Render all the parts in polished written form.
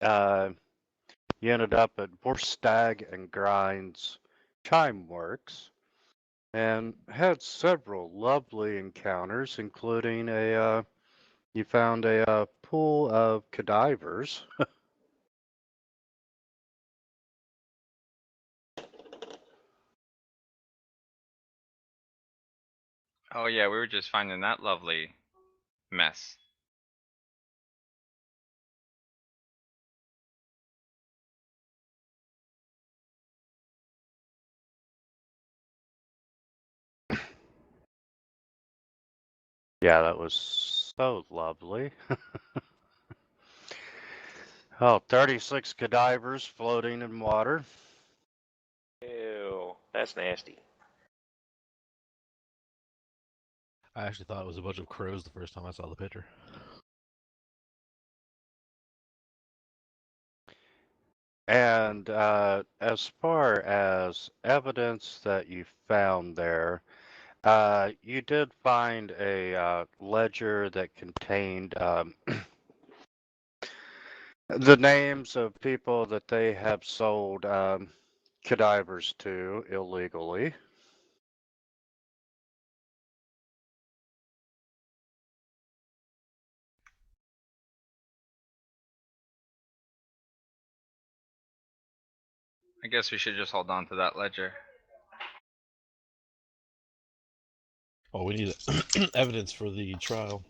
you ended up at Borstag and Grind's Chime Works and had several lovely encounters, including you found a pool of cadavers. Oh yeah, we were just finding that lovely mess. Yeah, that was so lovely. Oh, 36 cadavers floating in water. Ew, that's nasty. I actually thought it was a bunch of crows the first time I saw the picture. And as far as evidence that you found there, you did find a ledger that contained the names of people that they have sold cadavers to illegally. I guess we should just hold on to that ledger. Oh, we need evidence for the trial.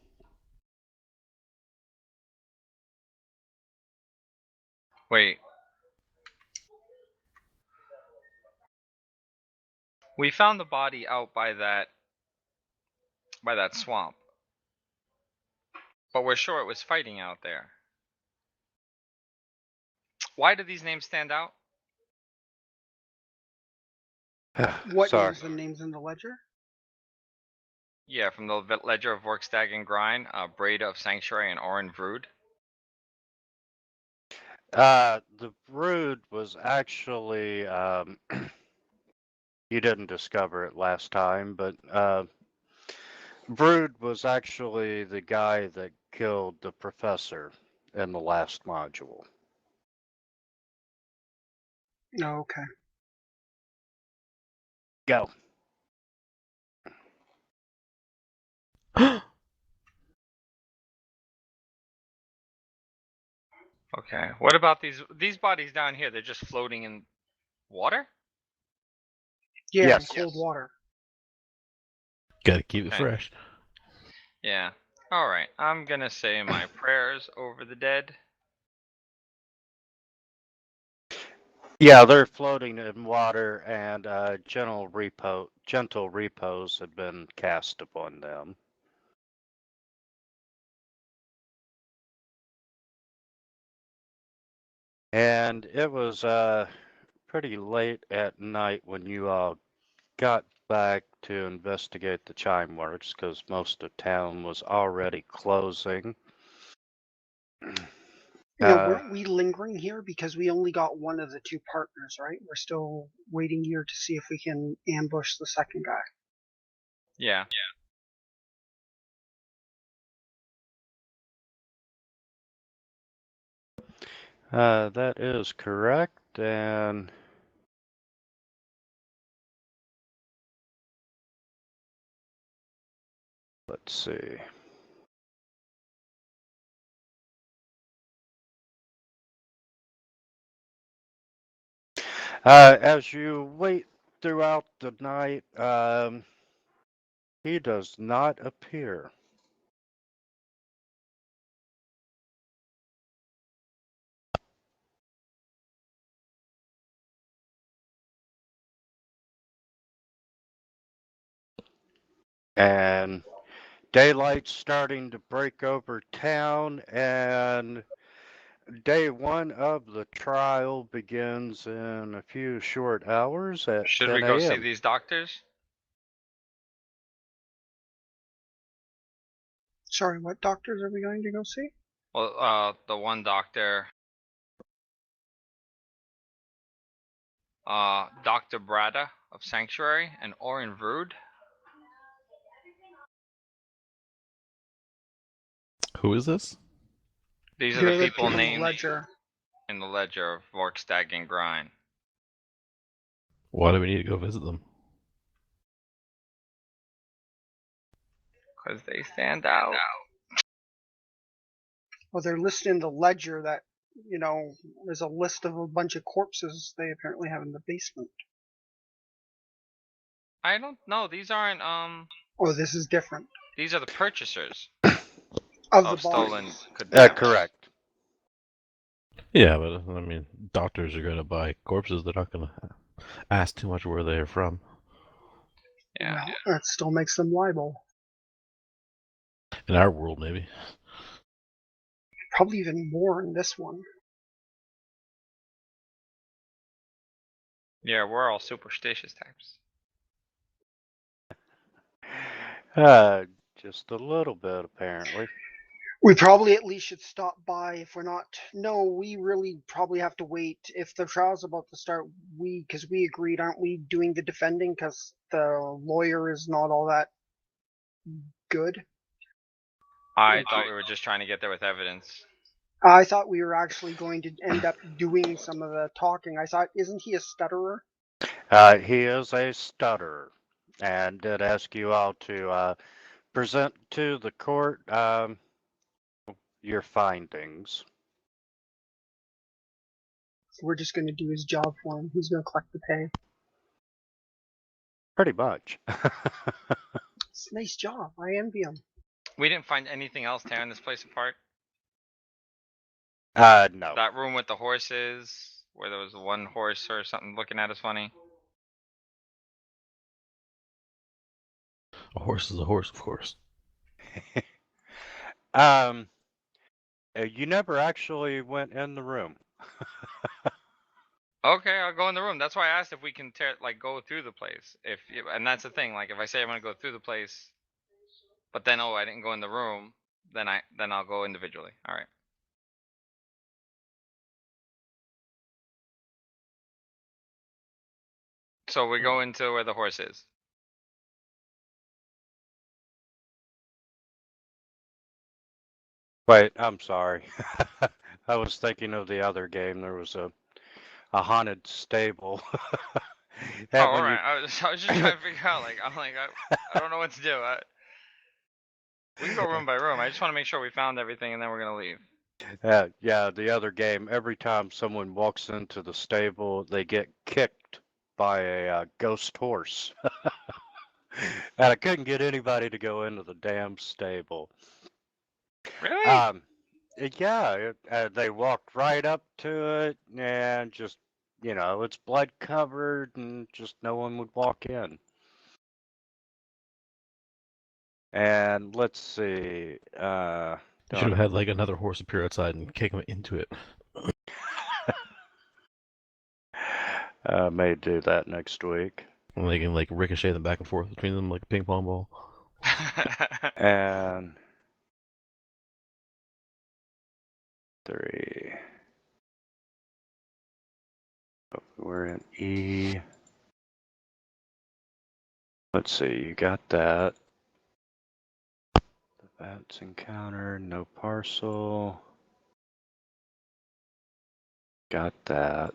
Wait. We found the body out by that swamp. But we're sure it was fighting out there. Why do these names stand out? What Sorry. names? The names in the ledger? Yeah, from the ledger of Workstag and Grind, Braid of Sanctuary, and Orin Vrood. The brood was actually you didn't discover it last time, but Brood was actually the guy that killed the professor in the last module. Oh, okay. Go. Okay. What about these bodies down here? They're just floating in water? Yeah, Yes. in cold water. Gotta keep it Okay. fresh. Yeah. Alright, I'm gonna say my prayers over the dead. Yeah, they're floating in water, and gentle repose have been cast upon them. And it was pretty late at night when you all got back to investigate the chime works, because most of town was already closing. Now, weren't we lingering here because we only got one of the two partners, right? We're still waiting here to see if we can ambush the second guy. Yeah. That is correct, and let's see. As you wait throughout the night, he does not appear. And daylight's starting to break over town, and day one of the trial begins in a few short hours at Should 10 we go see a.m. these doctors? Sorry, what doctors are we going to go see? Well, the one doctor, Dr. Brada of Sanctuary, and Orin Vrood. Who is this? These are They're the people in the named. ledger. in the ledger of Vork, Stag, and Grind. Why do we need to go visit them? Because they stand out. Well, they're listed in the ledger that, you know, there's a list of a bunch of corpses they apparently have in the basement. I don't know. These aren't, Oh, this is different. these are the purchasers Of the of stolen bodies. cadavers. Correct. Yeah, but I mean, doctors are gonna buy corpses. They're not gonna ask too much where they're from. Yeah. Well, that still makes them liable. In our world, maybe. Probably even more in this one. Yeah, we're all superstitious types. Just a little bit, apparently. We probably at least should stop by if we're not. No, we really probably have to wait. If the trial's about to start, because we agreed, aren't we, doing the defending because the lawyer is not all that good? I thought we were just trying to get there with evidence. I thought we were actually going to end up doing some of the talking. I thought, isn't he a stutterer? He is a stutterer and did ask you all to present to the court your findings. So we're just going to do his job for him. He's going to collect the pay. Pretty much. It's a nice job. I envy him. We didn't find anything else tearing this place apart. No. That room with the horses, where there was one horse or something looking at us funny. A horse is a horse, of course. You never actually went in the room. Okay, I'll go in the room. That's why I asked if we can go through the place. And that's the thing. Like, if I say I'm gonna go through the place, but then I didn't go in the room, then I'll go individually. All right. So we go into where the horse is. Wait, I'm sorry. I was thinking of the other game. There was a haunted stable. Oh, all right. I was just trying to figure out. I don't know what to do. We can go room by room. I just want to make sure we found everything, and then we're gonna leave. Yeah, the other game. Every time someone walks into the stable, they get kicked by a ghost horse. And I couldn't get anybody to go into the damn stable. Really? Yeah, they walked right up to it and just, it's blood covered and just no one would walk in. And let's see. You should have had like another horse appear outside and kick him into it. May do that next week. And they can like ricochet them back and forth between them like a ping pong ball. And 3. We're in E. Let's see, you got that. The bats encounter, no parcel. Got that.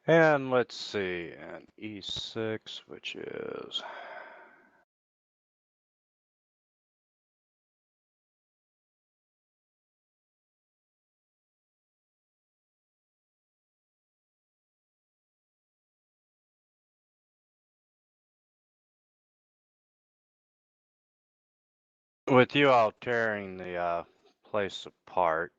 And let's see, and E6, which is with you all tearing the place apart.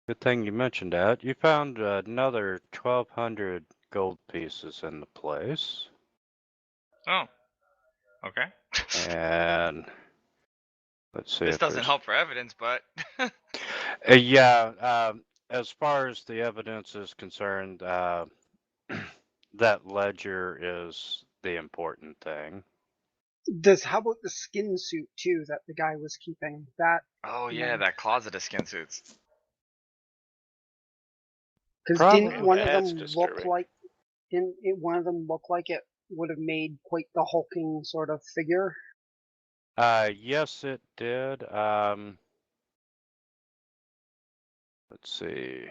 Good thing you mentioned that. You found another 1,200 gold pieces in the place. Oh. Okay. And let's see. This if doesn't there's... help for evidence, but. Yeah. As far as the evidence is concerned, that ledger is the important thing. How about the skin suit too that the guy was keeping? That Oh yeah, that closet of skin suits. Because didn't Probably. one of That's them disturbing. one of them look like it would have made quite the hulking sort of figure? Yes, it did. Let's see.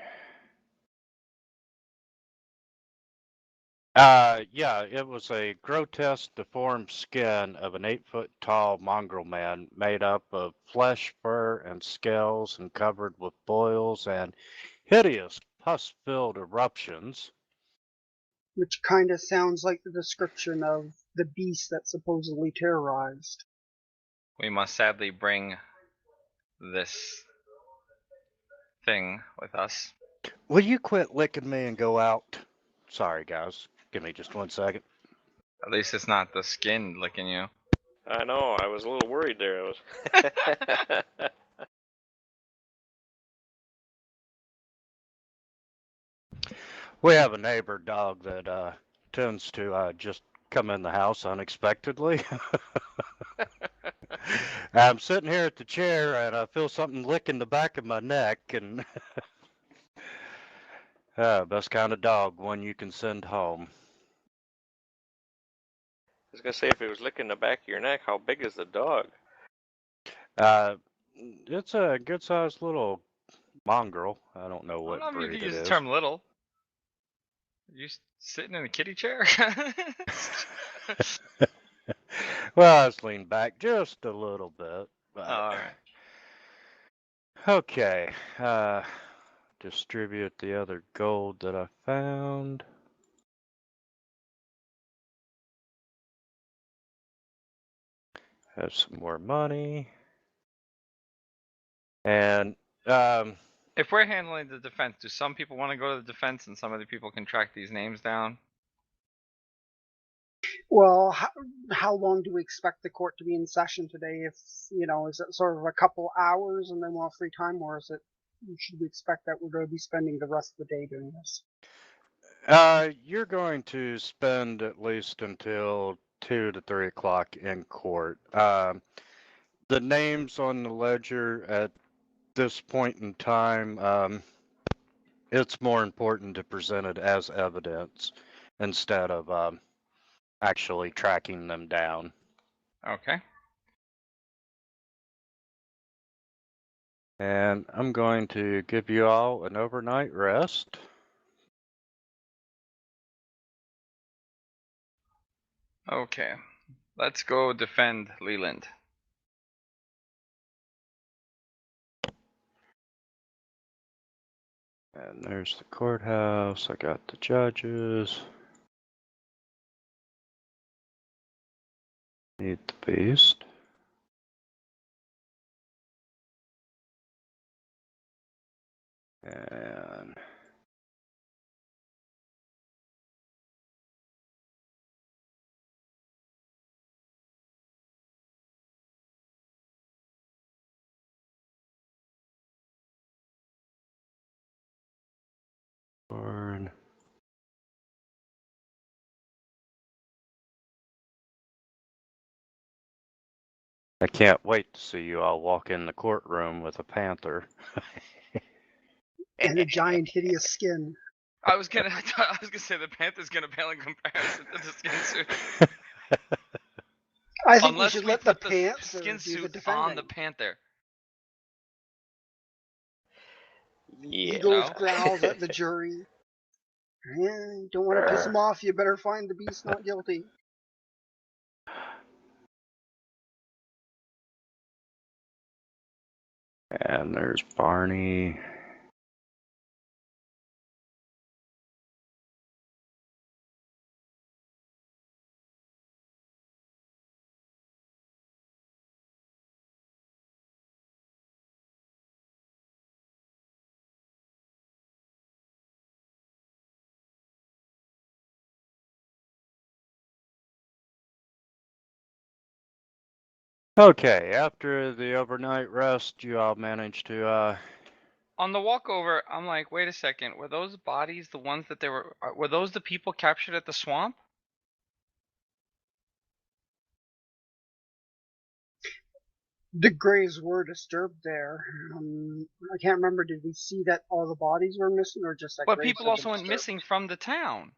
Yeah, it was a grotesque, deformed skin of an 8-foot-tall mongrel man made up of flesh, fur, and scales, and covered with boils and hideous pus-filled eruptions. Which kind of sounds like the description of the beast that supposedly terrorized. We must sadly bring this thing with us. Will you quit licking me and go out? Sorry, guys. Give me just 1 second. At least it's not the skin licking you. I know, I was a little worried there. We have a neighbor dog that tends to just come in the house unexpectedly. I'm sitting here at the chair and I feel something licking the back of my neck, and best kind of dog, one you can send home. I was gonna say, if it was licking the back of your neck, how big is the dog? It's a good sized little mongrel. I don't know I don't what know if you breed could it use the is. term little. You sitting in a kitty chair? Well, I was leaned back just a little bit. But... All right. Okay. Distribute the other gold that I found. Have some more money. And If we're handling the defense, do some people want to go to the defense and some other people can track these names down? Well, how long do we expect the court to be in session today? If, is it sort of a couple hours and then we'll have free time, or is it, should we expect that we're going to be spending the rest of the day doing this? you're going to spend at least until 2 to 3 o'clock in court. The names on the ledger at this point in time, it's more important to present it as evidence instead of actually tracking them down. Okay. And I'm going to give you all an overnight rest. Okay. Let's go defend Leland. And there's the courthouse. I got the judges. Need the beast. And Born. I can't wait to see you all walk in the courtroom with a panther. And a giant, hideous skin. I was gonna say the Panther's gonna pale in comparison to the skin suit. I think Unless we should we let the put the panther skin do the suit defending. on the Panther. Yeah. He goes No? growls at the jury. Yeah, don't want to piss him off. You better find the beast not guilty. And there's Barney. Okay, after the overnight rest, you all managed to On the walkover, I'm like, wait a second. Were those bodies the ones that they were those the people captured at the swamp? The graves were disturbed there. I can't remember. Did we see that all the bodies were missing, or just that But graves people had also been went disturbed? missing from the town.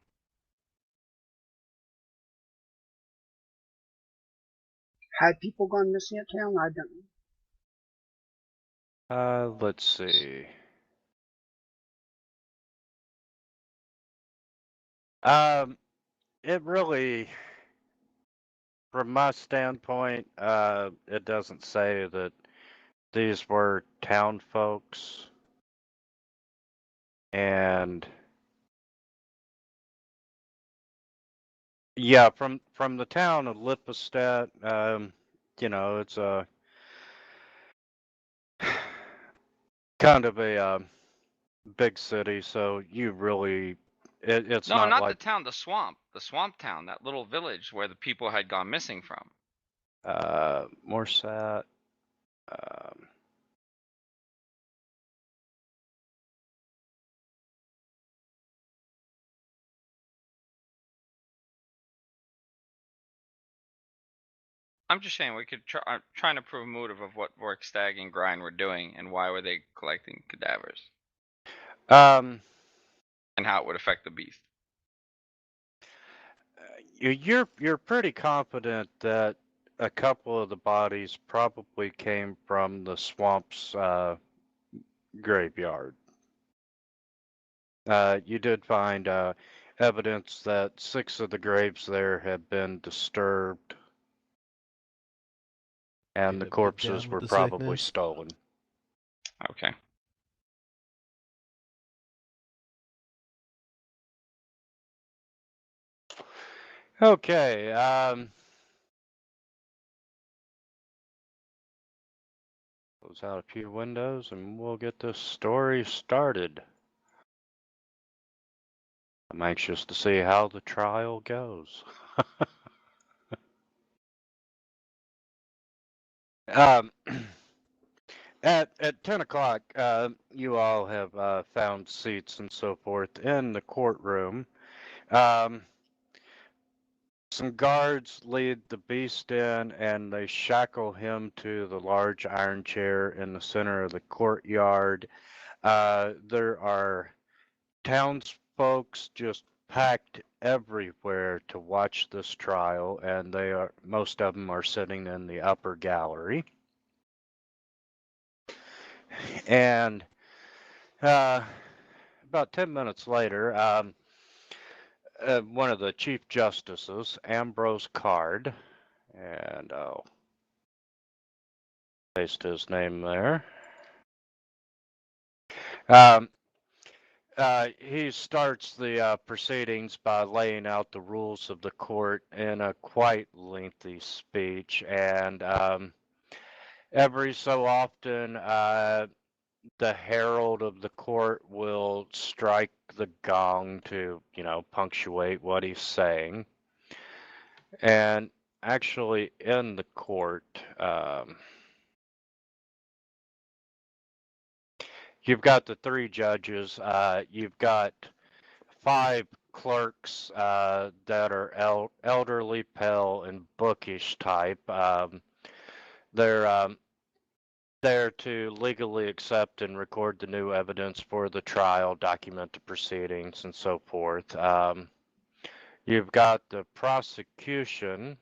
Had people gone missing at town? I don't. Let's see. It really, from my standpoint, it doesn't say that these were town folks. And yeah, from the town of Lippestadt, it's a kind of a big city, so you really, it's No, not not the like town, the swamp town, that little village where the people had gone missing from. Morsat. Um, I'm just saying we could try. I'm trying to prove motive of what work Stag and Grind were doing and why were they collecting cadavers um, and how it would affect the beast. you're pretty confident that a couple of the bodies probably came from the swamp's graveyard. You did find evidence that 6 of the graves there had been disturbed, and the Get up, get down corpses with were the probably sickness. stolen. Okay. Okay. Close out a few windows, and we'll get this story started. I'm anxious to see how the trial goes. um, at 10 o'clock, you all have found seats and so forth in the courtroom. Some guards lead the beast in, and they shackle him to the large iron chair in the center of the courtyard. There are townsfolk just packed everywhere to watch this trial, and most of them are sitting in the upper gallery. And about 10 minutes later, one of the chief justices, Ambrose Card, and I'll paste his name there. He starts the proceedings by laying out the rules of the court in a quite lengthy speech, and every so often, the herald of the court will strike the gong to, punctuate what he's saying. And actually, in the court, you've got the 3 judges. You've got 5 clerks that are elderly, pale, and bookish type. They're there to legally accept and record the new evidence for the trial, document the proceedings, and so forth. You've got the prosecution,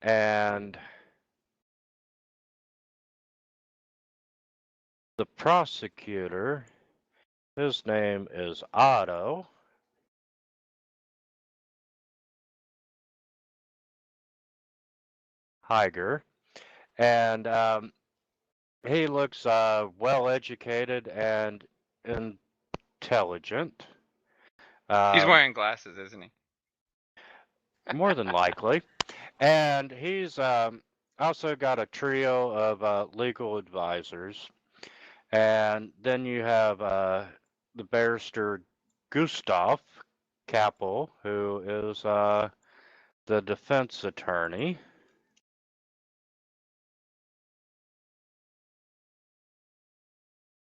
and the prosecutor, his name is Otto. Higer, and he looks well educated and intelligent. He's wearing glasses, isn't he? More than likely. And he's also got a trio of legal advisors. And then you have the barrister Gustav Kappel, who is the defense attorney.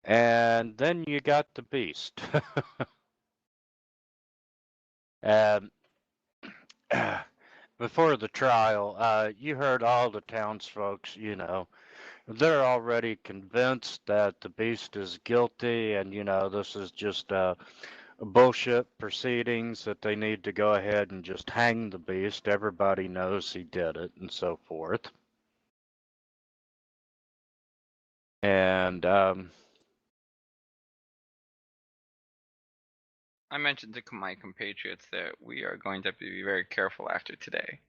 And then you got the beast. And before the trial, you heard all the townsfolk, you know, they're already convinced that the beast is guilty, and you know this is just bullshit proceedings that they need to go ahead and just hang the beast. Everybody knows he did it, and so forth. And I mentioned to my compatriots that we are going to have to be very careful after today.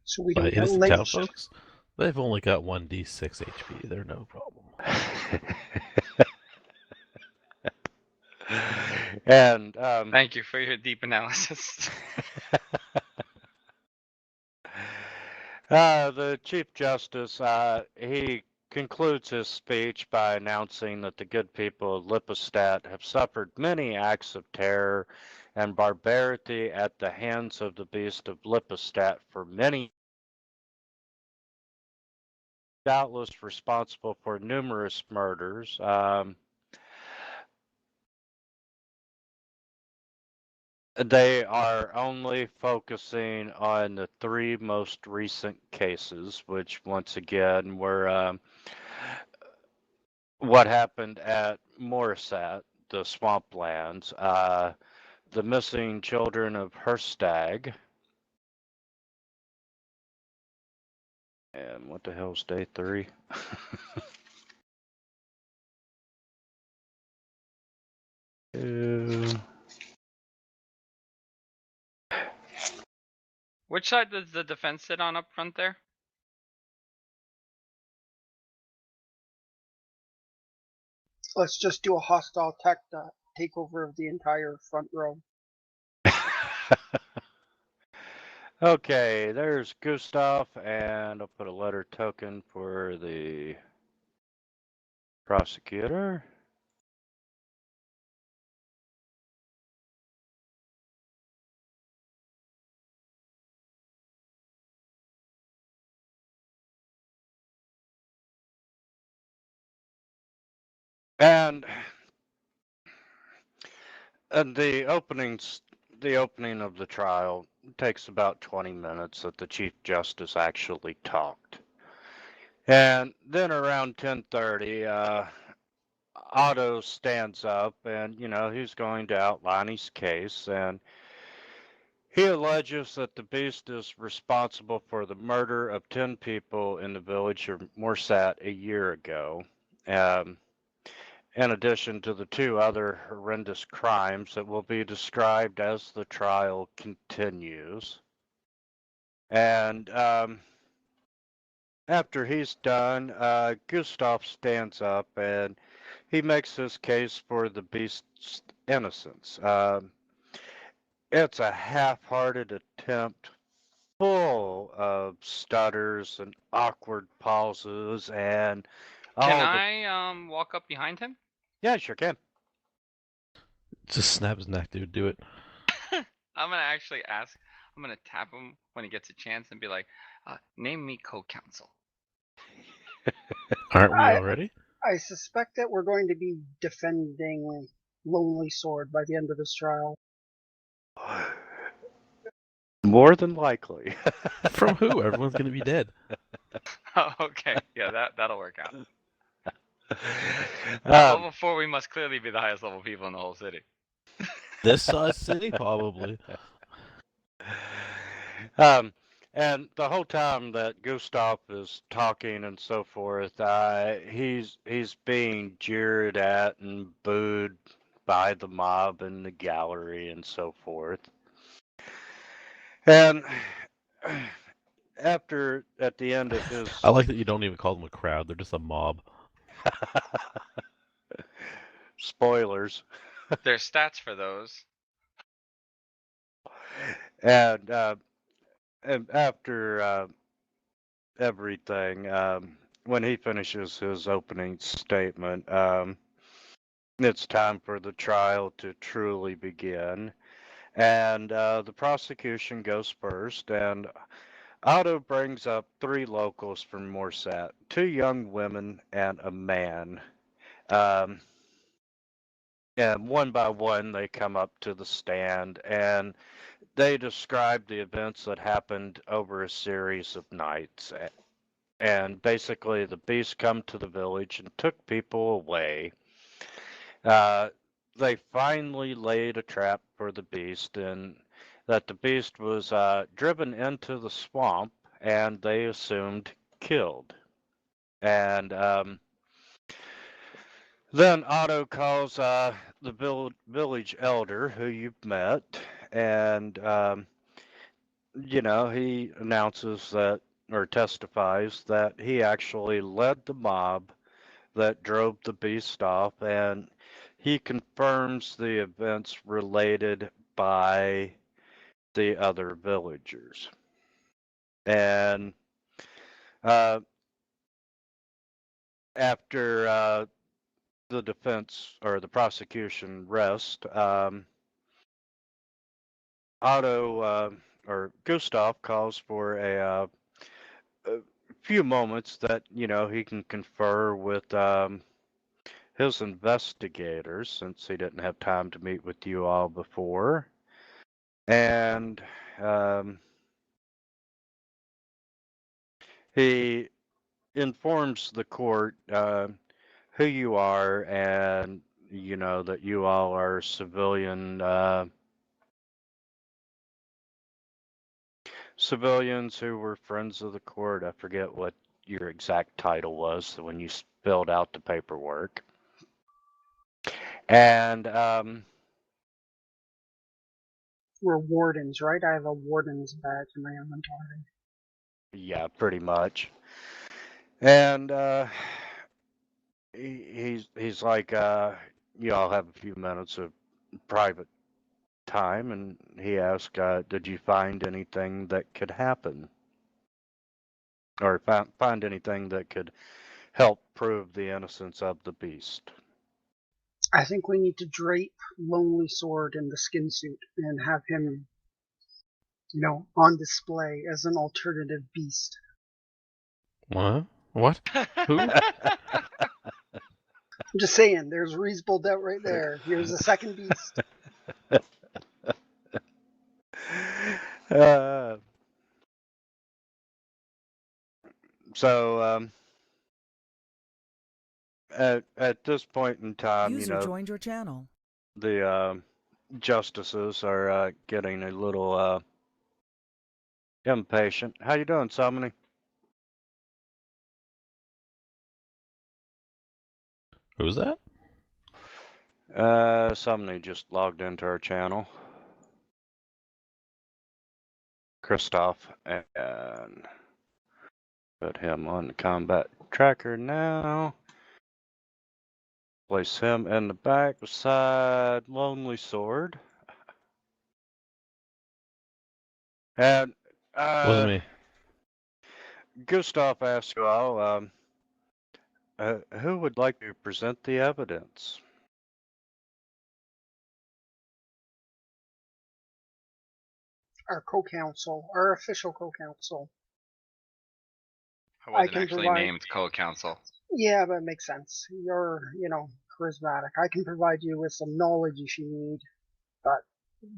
So we By don't get innocent town lynched. folks, they've only got 1d6 HP. They're no problem. and Thank you for your deep analysis. the Chief Justice, he concludes his speech by announcing that the good people of Lippestadt have suffered many acts of terror and barbarity at the hands of the beast of Lippestadt for many, doubtless responsible for numerous murders. They are only focusing on the 3 most recent cases, which once again were what happened at Morisat, the swamplands, the missing children of Herstag, and what the hell's day 3? Which side does the defense sit on up front there? Let's just do a hostile tech takeover of the entire front row. Okay, there's Gustav, and I'll put a letter token for the prosecutor. And the opening of the trial takes about 20 minutes that the Chief Justice actually talked. And then around 10:30, Otto stands up and, you know, he's going to outline his case. And he alleges that the beast is responsible for the murder of 10 people in the village of Morsat a year ago. In addition to the 2 other horrendous crimes that will be described as the trial continues. And after he's done, Gustav stands up and he makes his case for the beast's innocence. It's a half-hearted attempt full of stutters and awkward pauses and Can all the... I walk up behind him? Yeah, sure can. Just snap his neck, dude. Do it. I'm gonna actually ask. I'm gonna tap him when he gets a chance and be like, "Name me co-counsel." Aren't we I- already? I suspect that we're going to be defending Lonely Sword by the end of this trial. More than likely. From who? Everyone's gonna be dead. Okay, yeah, that'll work out. At Um, level 4, we must clearly be the highest level people in the whole city. This size city, probably. And the whole time that Gustav is talking and so forth, he's being jeered at and booed by the mob in the gallery and so forth. And after, at the end of his... I like that you don't even call them a crowd. They're just a mob. Spoilers. There's stats for those. And after everything, when he finishes his opening statement, it's time for the trial to truly begin. And the prosecution goes first, and Otto brings up 3 locals from Morsat, 2 young women and a man. And one by one, they come up to the stand and they describe the events that happened over a series of nights. And basically, the beast come to the village and took people away. Uh, they finally laid a trap for the beast, and that the beast was driven into the swamp, and they assumed killed. And then Otto calls the village elder, who you've met, and he announces that or testifies that he actually led the mob that drove the beast off, and he confirms the events related by the other villagers. And uh, after the defense or the prosecution rest, Otto or Gustav calls for a few moments that he can confer with his investigators, since he didn't have time to meet with you all before. And he informs the court who you are, and that you all are civilians who were friends of the court. I forget what your exact title was when you filled out the paperwork. And We're wardens, right? I have a warden's badge in my inventory. yeah, pretty much. And he's like, you all have a few minutes of private time, and he asked, did you find anything that could happen, or find anything that could help prove the innocence of the beast? I think we need to drape Lonely Sword in the skin suit and have him, on display as an alternative beast. What? What? Who? I'm just saying, there's reasonable doubt right there. Here's a second beast. So at this point in time, User joined your channel. the justices are getting a little impatient. How you doing, Summoning? Who's that? Summoning just logged into our channel. Christoph, and put him on the combat tracker now. Place him in the back beside Lonely Sword. And Wasn't me. Gustav asked you all, who would like to present the evidence? Our co-counsel, our official co-counsel. I I wasn't can actually provide- named co-counsel. Yeah, but it makes sense. You're, charismatic. I can provide you with some knowledge if you need, but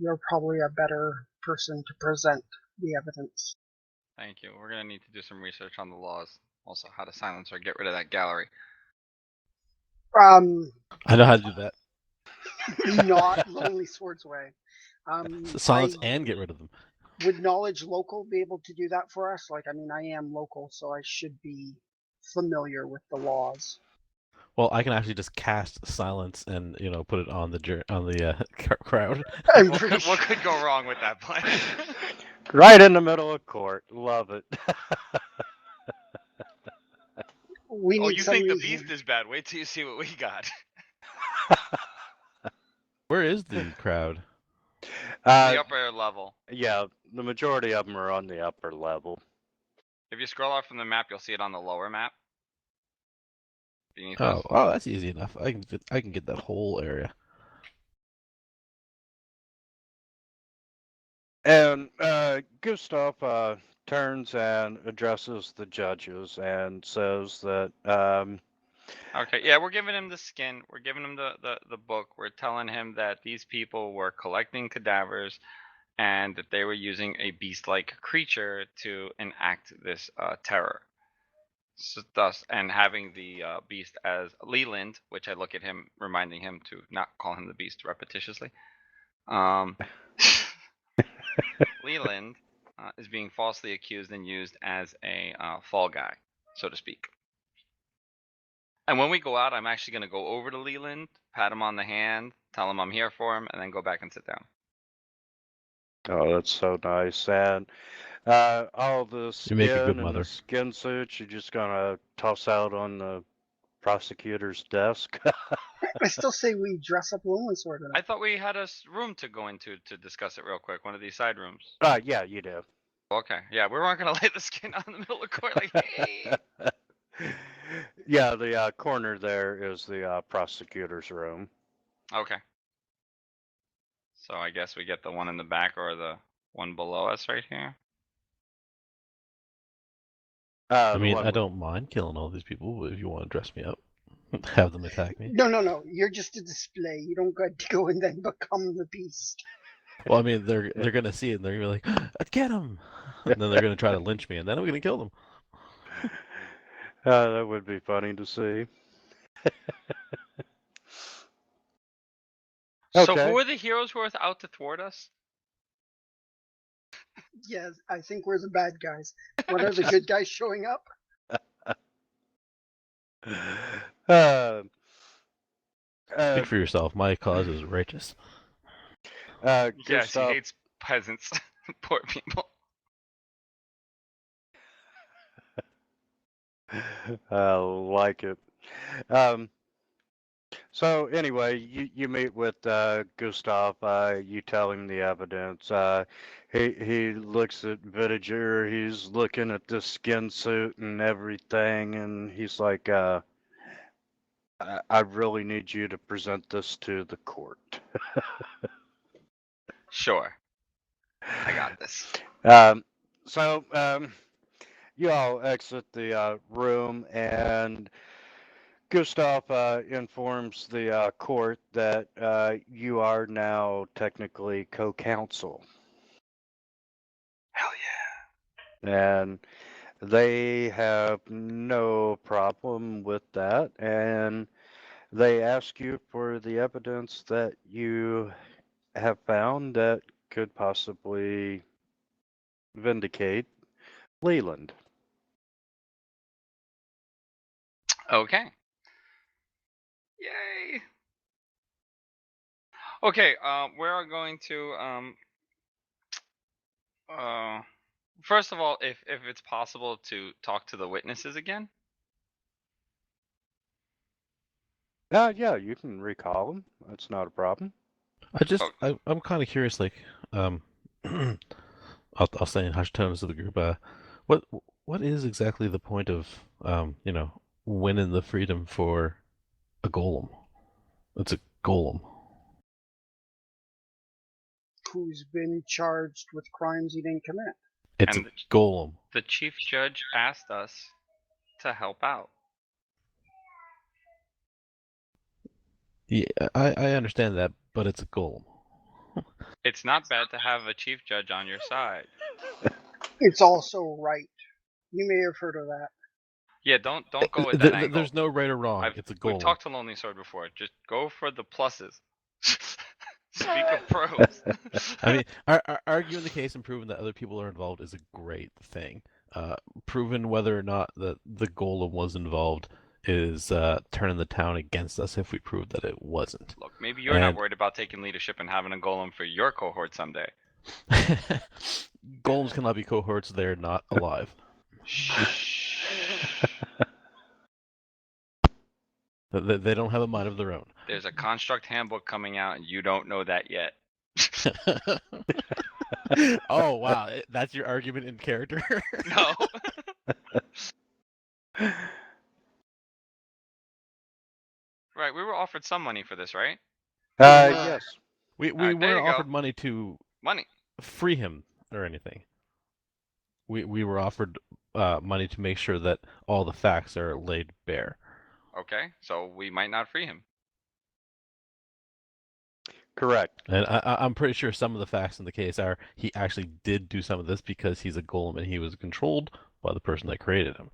you're probably a better person to present the evidence. Thank you. We're gonna need to do some research on the laws. Also, how to silence or get rid of that gallery. I know how to do that. Not Lonely Sword's way. Silence I and get rid of them. would knowledge local be able to do that for us? I am local, so I should be familiar with the laws. Well, I can actually just cast silence and put it on the crowd. I'm What pretty could, what sure. could go wrong with that plan? Right in the middle of court. Love it. We Oh, need you think the somebody beast here. is bad? Wait till you see what we got. Where is the crowd? The upper level. Yeah, the majority of them are on the upper level. If you scroll off from the map, you'll see it on the lower map. Beneath Oh, us. that's easy enough. I can get that whole area. And Gustav turns and addresses the judges and says that Okay, yeah, we're giving him the skin. We're giving him the book. We're telling him that these people were collecting cadavers and that they were using a beast-like creature to enact this terror. So thus, and having the beast as Leland, which I look at him, reminding him to not call him the beast repetitiously. Leland is being falsely accused and used as a fall guy, so to speak. And when we go out, I'm actually going to go over to Leland, pat him on the hand, tell him I'm here for him, and then go back and sit down. Oh, that's so nice. And all the You make a good skin and the mother. skin suits, you're just gonna toss out on the prosecutor's desk. I still say we dress up Lonely Sword in I it. thought we had a room to go into to discuss it real quick, one of these side rooms. Yeah, you do. Okay, yeah, we weren't going to lay the skin out in the middle of the court like, hey. Yeah, the corner there is the prosecutor's room. Okay. So I guess we get the one in the back or the one below us right here. I The mean, one I with- don't mind killing all these people, but if you want to dress me up, have them attack me. No. You're just a display. You don't get to go and then become the beast. Well, I mean, they're gonna see it and they're gonna be like, "Get him!" And then they're gonna try to lynch me, and then I'm gonna kill them. that would be funny to see. So Okay. who are the heroes who are out to thwart us? Yes, I think we're the bad guys. When are the Just- good guys showing up? Speak for yourself. My cause is righteous. Yes, he Gustav, hates peasants. Poor people. I like it. So anyway, you meet with Gustav. You tell him the evidence. He looks at Villager. He's looking at the skin suit and everything, and he's like, I really need you to present this to the court. Sure. I got this. So you all exit the room, and Gustav informs the court that you are now technically co-counsel, Hell yeah. and they have no problem with that, and they ask you for the evidence that you have found that could possibly vindicate Leland. Okay. Yay. Okay, we're going to first of all, if it's possible to talk to the witnesses again. Yeah, you can recall him. That's not a problem. I'm kind of curious. Like, I'll say in hushed tones to the group. What is exactly the point of winning the freedom for a golem? It's a golem. Who's been charged with crimes he didn't commit? It's And a golem. The chief judge asked us to help out. Yeah, I understand that, but it's a golem. It's not bad to have a chief judge on your side. It's also right. You may have heard of that. Yeah, don't go with that angle. There's no right or wrong. It's a golem. We've talked to Lonely Sword before. Just go for the pluses. Speak of pros. I mean, arguing the case and proving that other people are involved is a great thing. Proving whether or not the golem was involved is turning the town against us if we prove that it wasn't. Look, maybe you're not worried about taking leadership and having a golem for your cohort someday. Golems cannot be cohorts; they're not alive. They don't have a mind of their own. There's a construct handbook coming out, and you don't know that yet. Oh wow, that's your argument in character. No. Right, we were offered some money for this, right? Yes. We Alright, there weren't you go. offered money to Money. free him or anything. We were offered money to make sure that all the facts are laid bare. Okay, so we might not free him. Correct. And I'm pretty sure some of the facts in the case are he actually did do some of this because he's a golem and he was controlled by the person that created him.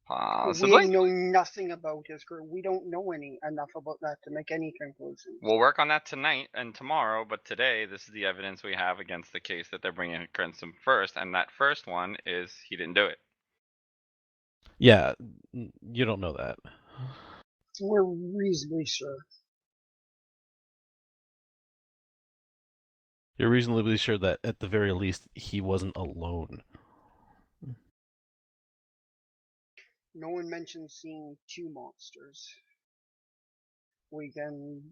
Possibly. We know nothing about his crew. We don't know enough about that to make any conclusions. We'll work on that tonight and tomorrow, but today this is the evidence we have against the case that they're bringing against him first, and that first one is he didn't do it. Yeah, you don't know that. We're reasonably sure. You're reasonably sure that at the very least he wasn't alone. No one mentioned seeing two monsters. We can,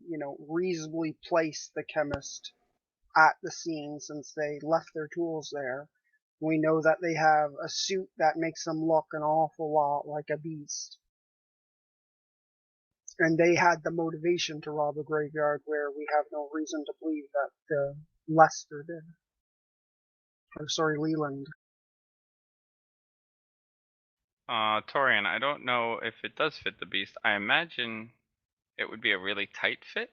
reasonably place the chemist at the scene since they left their tools there. We know that they have a suit that makes them look an awful lot like a beast. And they had the motivation to rob a graveyard where we have no reason to believe that Lester did. Or sorry, Leland. Torian, I don't know if it does fit the beast. I imagine it would be a really tight fit.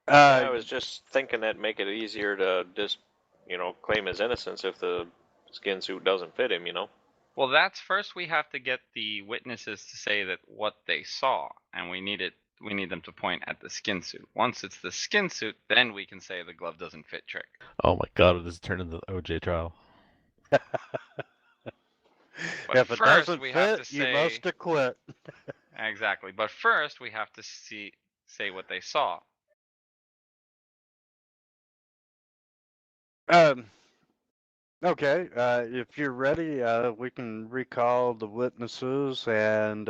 I was just thinking that'd make it easier to just, claim his innocence if the skin suit doesn't fit him, Well, that's first we have to get the witnesses to say that what they saw, and we need them to point at the skin suit. Once it's the skin suit, then we can say the glove doesn't fit trick. Oh my god, this turned into the OJ trial. But If it first doesn't we have fit, to you say must acquit. exactly. But first we have to say what they saw. Okay, if you're ready, we can recall the witnesses, and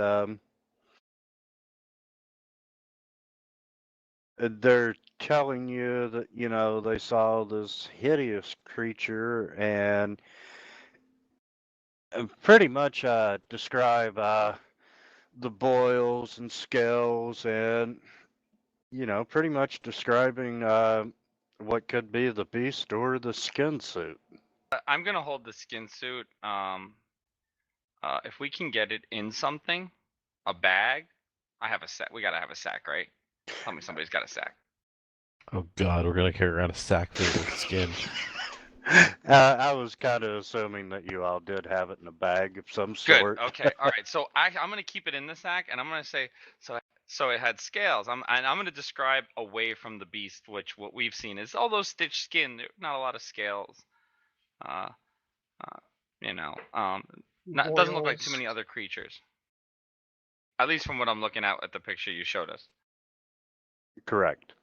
they're telling you that, they saw this hideous creature and pretty much describe the boils and scales and, pretty much describing what could be the beast or the skin suit. I'm gonna hold the skin suit. If we can get it in something, a bag. I have a sack. We gotta have a sack, right? Tell me somebody's got a sack. Oh god, we're gonna carry around a sack filled with skin. I was kind of assuming that you all did have it in a bag of some Good. sort. Okay. All right. So I'm gonna keep it in the sack, and I'm gonna say so it had scales. I'm gonna describe away from the beast, which what we've seen is all those stitched skin. Not a lot of scales. Uh, doesn't look like too many other creatures. At least from what I'm looking at the picture you showed us. Correct.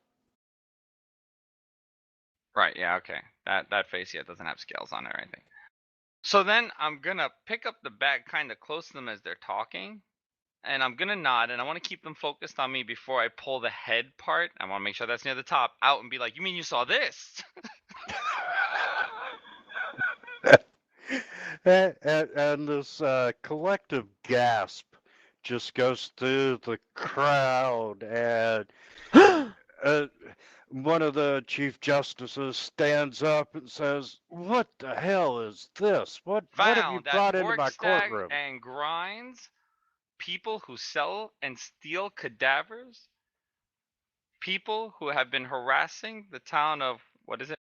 Right. Yeah. Okay. That face yet doesn't have scales on it or anything. So then I'm gonna pick up the bag kind of close to them as they're talking, and I'm gonna nod, and I want to keep them focused on me before I pull the head part. I want to make sure that's near the top out and be like, "You mean you saw this?" and this collective gasp just goes through the crowd, and one of the chief justices stands up and says, "What the hell is this? What have you Found at brought into my Borgstag courtroom?" and Grinds, people who sell and steal cadavers, people who have been harassing the town of what is it?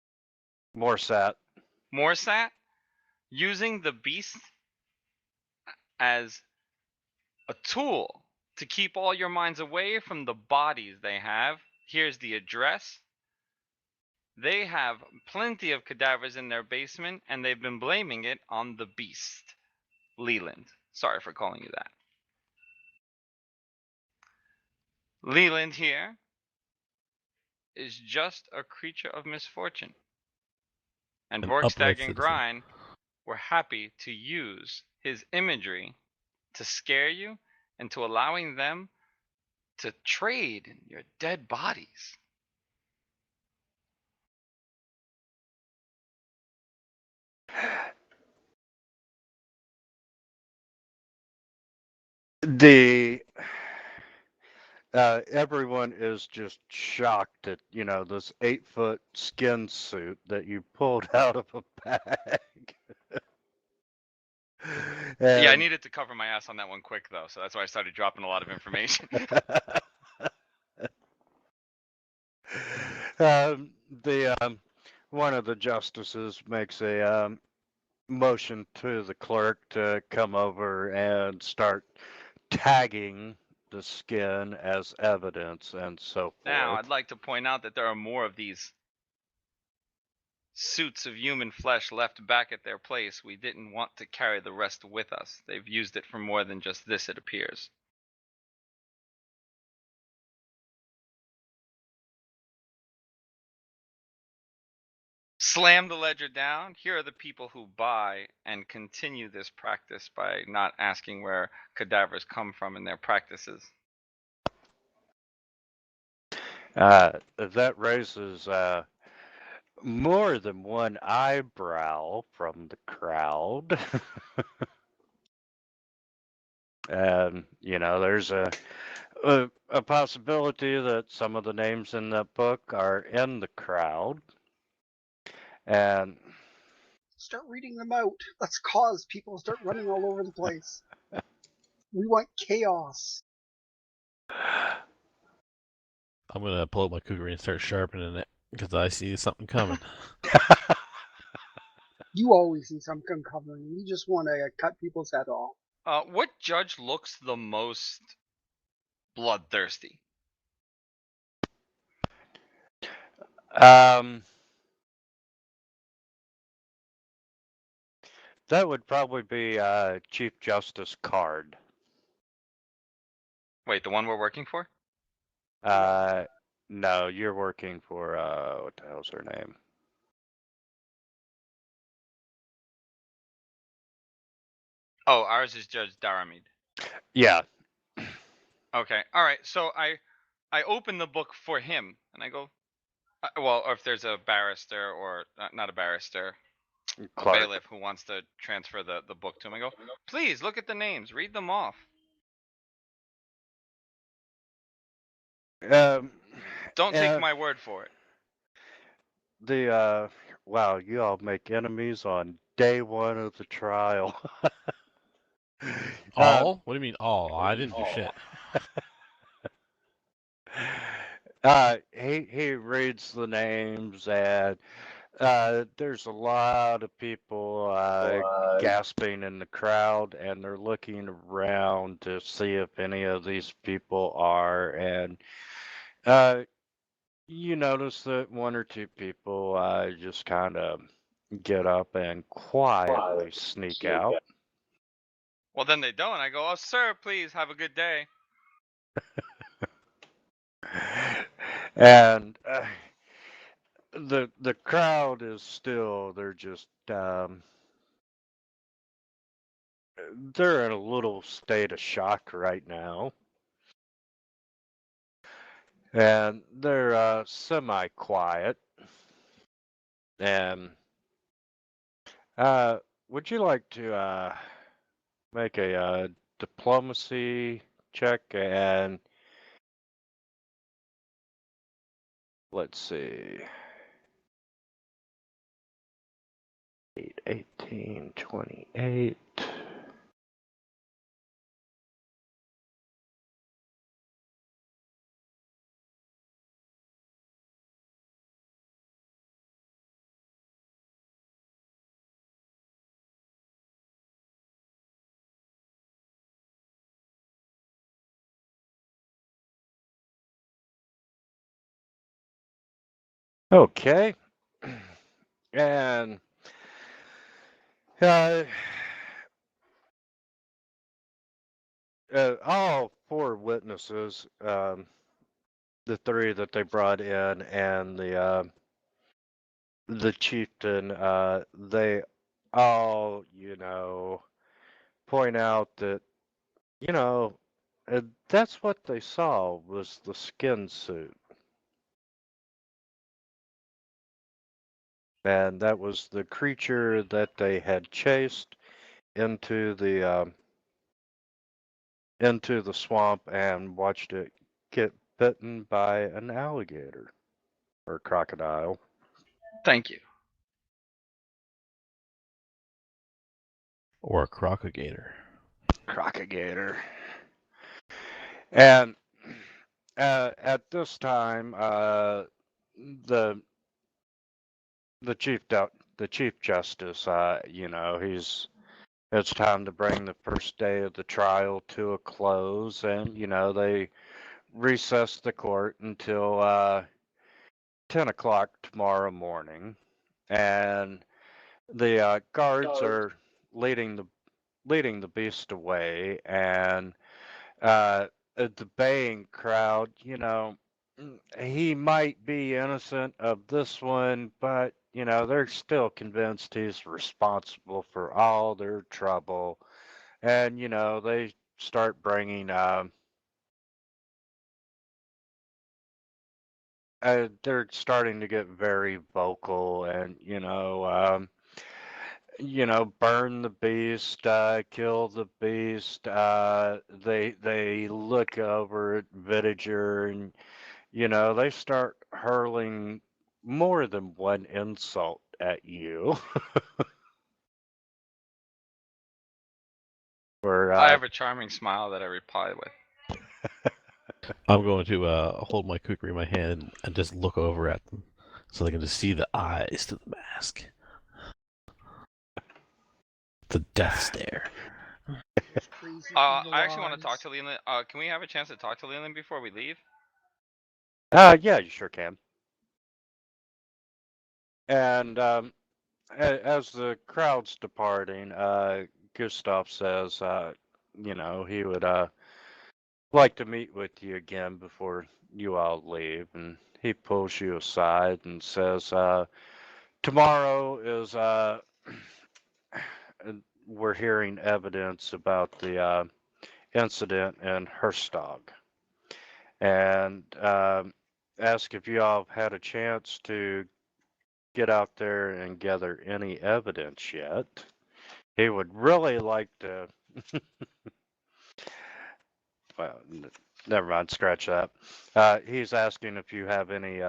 Morsat. Morsat, using the beast as a tool to keep all your minds away from the bodies they have. Here's the address. They have plenty of cadavers in their basement, and they've been blaming it on the beast. Leland. Sorry for calling you that. Leland here is just a creature of misfortune. And An Borgstag upright and citizen. Grind were happy to use his imagery to scare you into allowing them to trade in your dead bodies. The everyone is just shocked at this 8-foot skin suit that you pulled out of a bag. Yeah, I And- needed to cover my ass on that one quick though, so that's why I started dropping a lot of information. the one of the justices makes a motion to the clerk to come over and start tagging the skin as evidence and so Now, forth. I'd like to point out that there are more of these suits of human flesh left back at their place. We didn't want to carry the rest with us. They've used it for more than just this, it appears. Slam the ledger down. Here are the people who buy and continue this practice by not asking where cadavers come from in their practices. That raises more than one eyebrow from the crowd. And, there's a possibility that some of the names in that book are in the crowd. And Start reading them out. Let's cause people to start running all over the place. We want chaos. I'm gonna pull out my kukri and start sharpening it because I see something coming. You always see something coming. You just want to cut people's head off. What judge looks the most bloodthirsty? That would probably be Chief Justice Card. Wait, the one we're working for? No, you're working for what the hell's her name? Oh, ours is Judge Daramid. Yeah. Okay, all right. So I open the book for him, and I go, well, or if there's a barrister or not a barrister, a Clark. bailiff who wants to transfer the book to him, I go, please look at the names, read them off. Don't take my word for it. Wow, you all make enemies on day one of the trial. All? What do you mean all? I didn't do shit. He reads the names, and there's a lot of people gasping in the crowd, and they're looking around to see if any of these people are, and you notice that one or two people just kind of get up and quietly sneak out. Well, then they don't. I go, oh, sir, please have a good day. And the crowd is still, they're just they're in a little state of shock right now, and they're semi-quiet. And would you like to make a diplomacy check? And let's see. 8, 18, 28. Okay. And uh, all four witnesses, the three that they brought in, and the chieftain, they all, point out that, that's what they saw was the skin suit. And that was the creature that they had chased into the swamp and watched it get bitten by an alligator or crocodile. Thank you. Or a crocagator. Crocagator. And at this time, the the chief justice, it's time to bring the first day of the trial to a close, and they recess the court until 10 o'clock tomorrow morning, and the guards are leading the beast away, and the baying crowd, he might be innocent of this one, but they're still convinced he's responsible for all their trouble, and they start bringing. They're starting to get very vocal, and burn the beast, kill the beast. They look over at Villager, and they start hurling more than one insult at you. Or I have a charming smile that I reply with. I'm going to hold my kukri in my hand and just look over at them so they can just see the eyes to the mask. The death stare. Those crazy I evil actually want to talk eyes. to Leland. Can we have a chance to talk to Leland before we leave? yeah, you sure can. And as the crowd's departing, Gustav says, he would like to meet with you again before you all leave, and he pulls you aside and says, tomorrow is we're hearing evidence about the incident in Herstog, and ask if you all have had a chance to get out there and gather any evidence yet. He would really like to. Well, never mind. Scratch that. He's asking if you have any.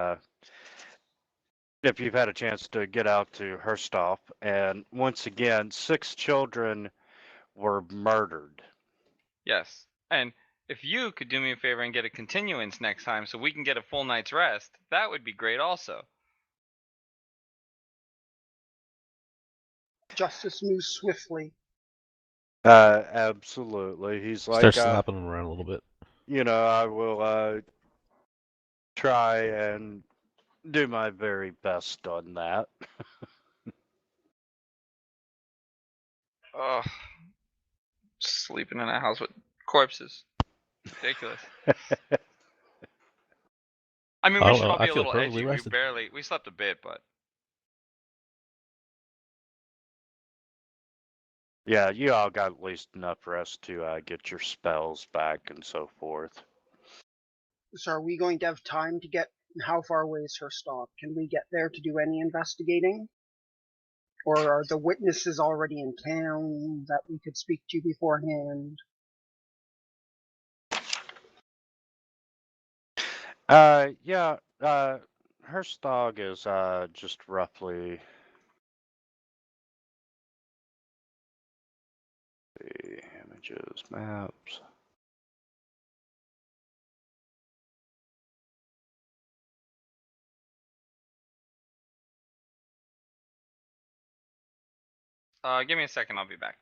If you've had a chance to get out to Hersthoff, and once again, 6 children were murdered. Yes. And if you could do me a favor and get a continuance next time so we can get a full night's rest, that would be great also. Justice moves swiftly. Absolutely. He's like, Start slapping them around a little bit. I will try and do my very best on that. Ugh. Sleeping in a house with corpses. Ridiculous. I mean, I we don't should know. all be I a feel little perfectly edgy. rested. We slept a bit, but. Yeah, you all got at least enough rest to get your spells back and so forth. So are we going to have time to get? How far away is her stop? Can we get there to do any investigating? Or are the witnesses already in town that we could speak to beforehand? Yeah, Herstog is just roughly the images, maps. Give me a second, I'll be back.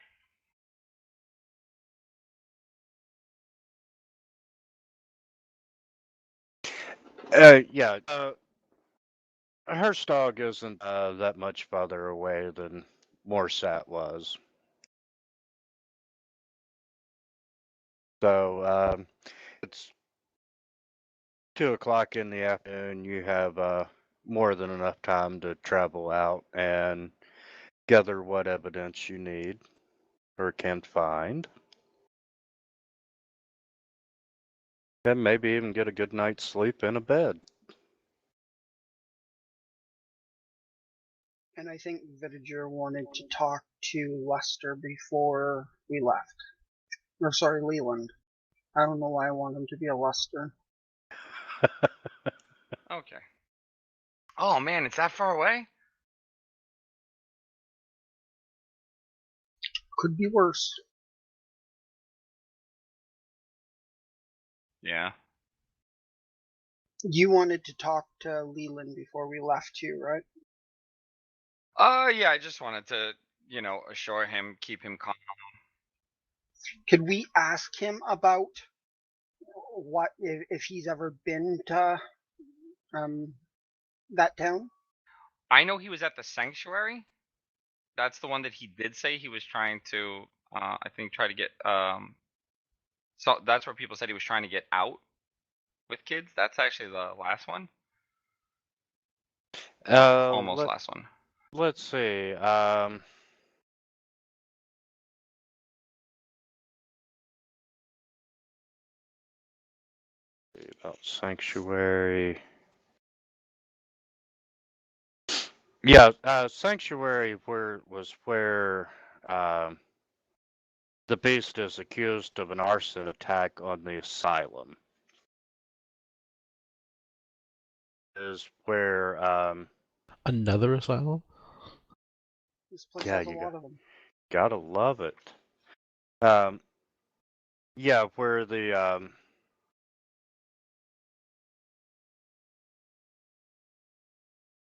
Yeah, Herstog isn't that much farther away than Morsat was. So it's 2 o'clock in the afternoon. You have more than enough time to travel out and gather what evidence you need or can find. And maybe even get a good night's sleep in a bed. And I think Villager wanted to talk to Lester before we left. Or sorry, Leland. I don't know why I want him to be a Lester. Okay. Oh man, it's that far away? could be worse. Yeah. You wanted to talk to Leland before we left too, right? Yeah, I just wanted to, assure him, keep him calm. Could we ask him about what if he's ever been to that town? I know he was at the sanctuary. That's the one that he did say he was trying to, I think, try to get. So that's where people said he was trying to get out with kids. That's actually the last one. Almost last one. Let's see. About sanctuary. Yeah, sanctuary was where the beast is accused of an arson attack on the asylum. Is where Another asylum? This place Yeah, has a you lot of them. gotta love it. Yeah, where the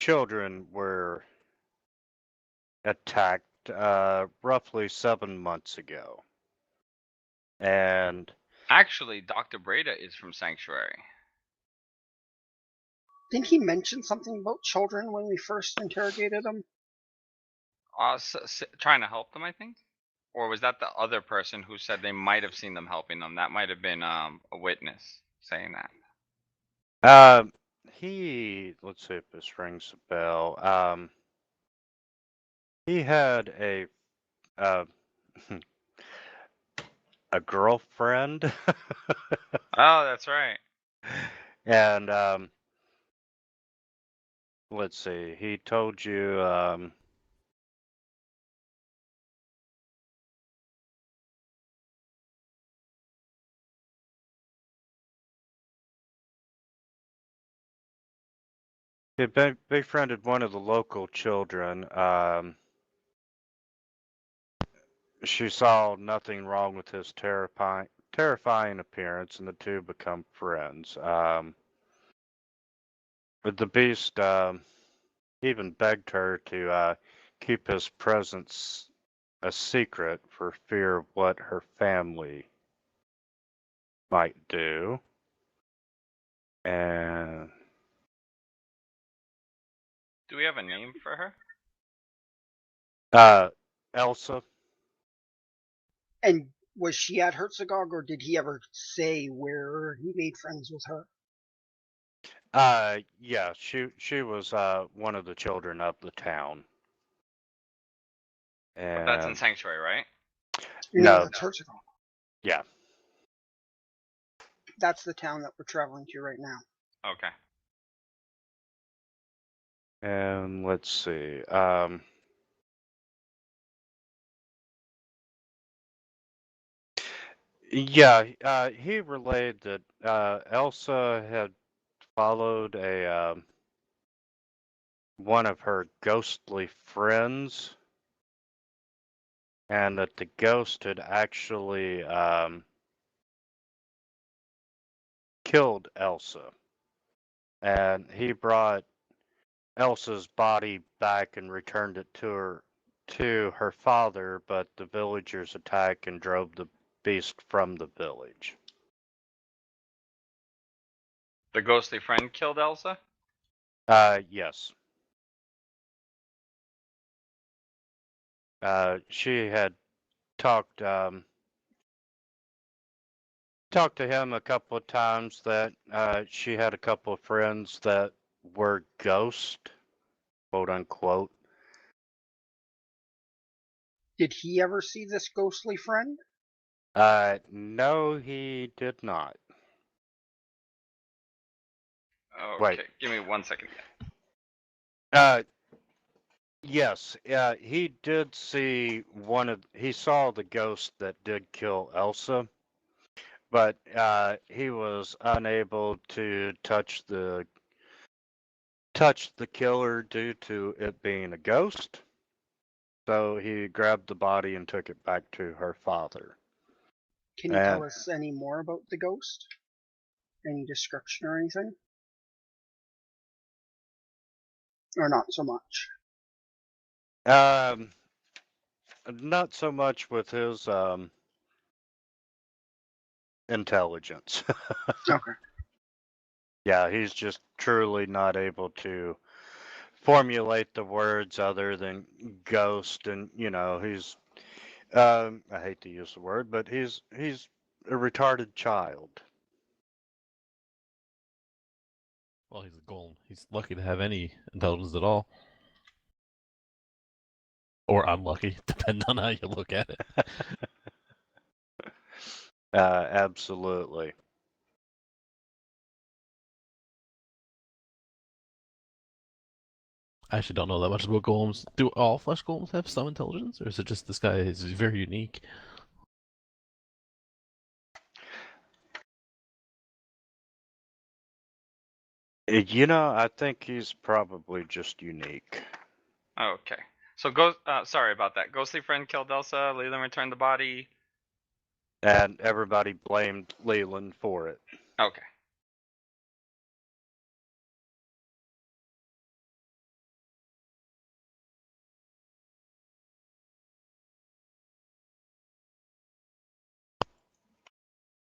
children were attacked roughly 7 months ago. And Actually, Dr. Breda is from Sanctuary. Didn't he mention something about children when we first interrogated him? Trying to help them, I think. Or was that the other person who said they might have seen them helping them? That might have been a witness saying that. let's see if this rings a bell. He had a a girlfriend. Oh, that's right. And let's see, he told you he befriended one of the local children. She saw nothing wrong with his terrifying appearance, and the two become friends. But the beast even begged her to keep his presence a secret for fear of what her family might do. And Do we have a name for her? Elsa. And was she at Herzogog, or did he ever say where he made friends with her? Yeah, she was one of the children of the town. But that's in And Sanctuary, right? No, no, that's Herzogog. yeah. That's the town that we're traveling to right now. Okay. And let's see. Yeah, he relayed that Elsa had followed a one of her ghostly friends, and that the ghost had actually killed Elsa. And he brought Elsa's body back and returned it to her father, but the villagers attacked and drove the beast from the village. The ghostly friend killed Elsa? Yes. She had talked talked to him a couple of times that she had a couple of friends that were ghosts, quote unquote. Did he ever see this ghostly friend? No, he did not. Okay, Wait. give me 1 second. Yes, he did see he saw the ghost that did kill Elsa, but he was unable to touch the killer due to it being a ghost. so he grabbed the body and took it back to her father. Can you tell us any more about the ghost? Any description or anything? Or not so much? Not so much with his intelligence. Okay. Yeah, he's just truly not able to formulate the words other than ghost, and he's I hate to use the word, but he's a retarded child. Well, he's a golem. He's lucky to have any intelligence at all. Or unlucky, depending on how you look at it. Absolutely. I actually don't know that much about golems. Do all flesh golems have some intelligence, or is it just this guy is very unique? I think he's probably just unique. Okay. So sorry about that. Ghostly friend killed Elsa. Leland returned the body. And everybody blamed Leland for it. Okay.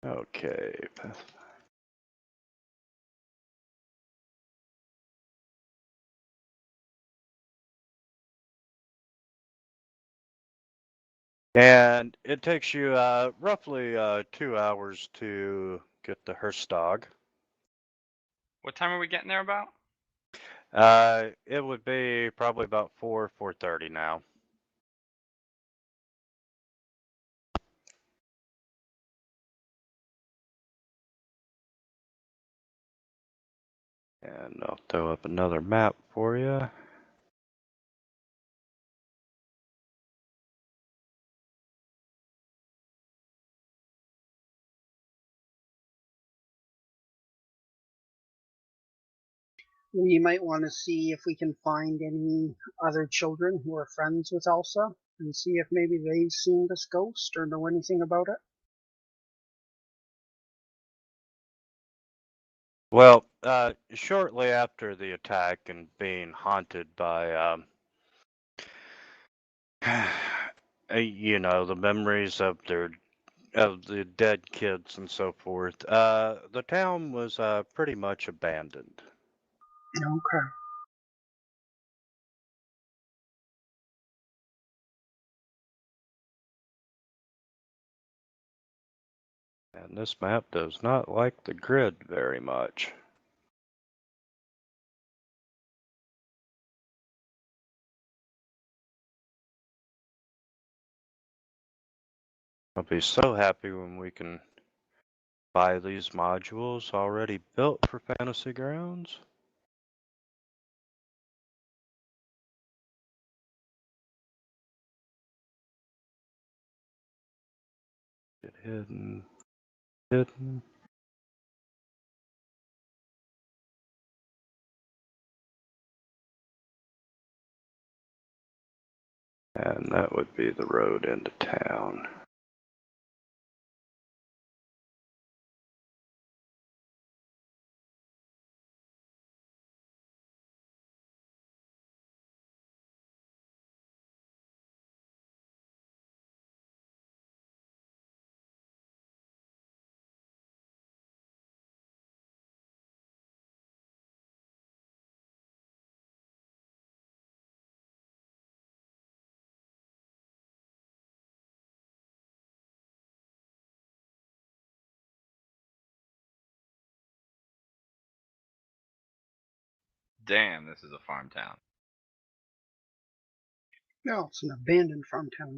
Okay. And it takes you roughly 2 hours to get the Herstag. What time are we getting there about? It would be probably about 4:30 now. And I'll throw up another map for you. We might want to see if we can find any other children who are friends with Elsa and see if maybe they've seen this ghost or know anything about it. Well, shortly after the attack and being haunted by, the memories of the dead kids and so forth, the town was pretty much abandoned. Okay. And this map does not like the grid very much. I'll be so happy when we can buy these modules already built for Fantasy Grounds. Get hidden. And that would be the road into town. Damn, this is a farm town. No, it's an abandoned farm town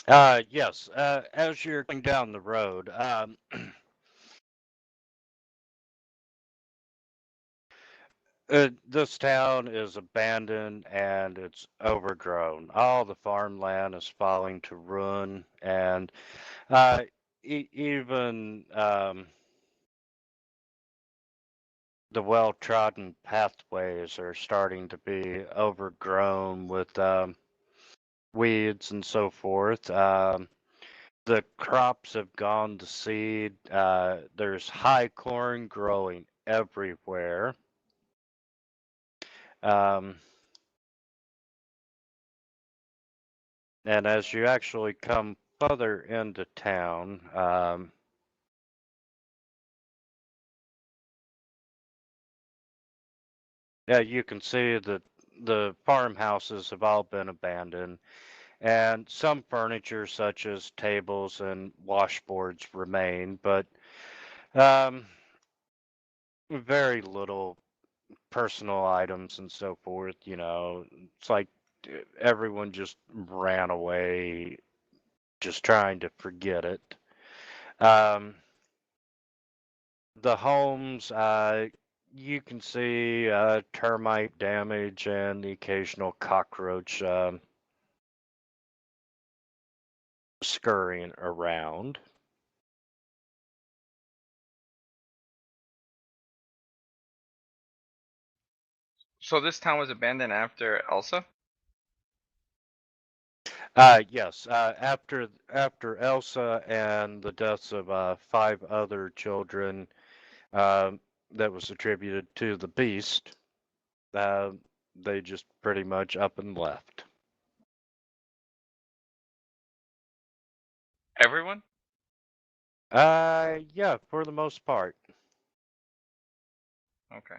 now. Yes, as you're going down the road, this town is abandoned and it's overgrown. All the farmland is falling to ruin, and even the well-trodden pathways are starting to be overgrown with weeds and so forth. The crops have gone to seed. There's high corn growing everywhere. And as you actually come further into town, yeah, you can see that the farmhouses have all been abandoned, and some furniture, such as tables and washboards, remain, but um, very little personal items and so forth. You know, it's like everyone just ran away, just trying to forget it. Um, the homes, you can see termite damage and the occasional cockroach scurrying around. So this town was abandoned after Elsa? Yes, after Elsa and the deaths of 5 other children, that was attributed to the beast. Uh, they just pretty much up and left. Everyone? Yeah, for the most part. Okay.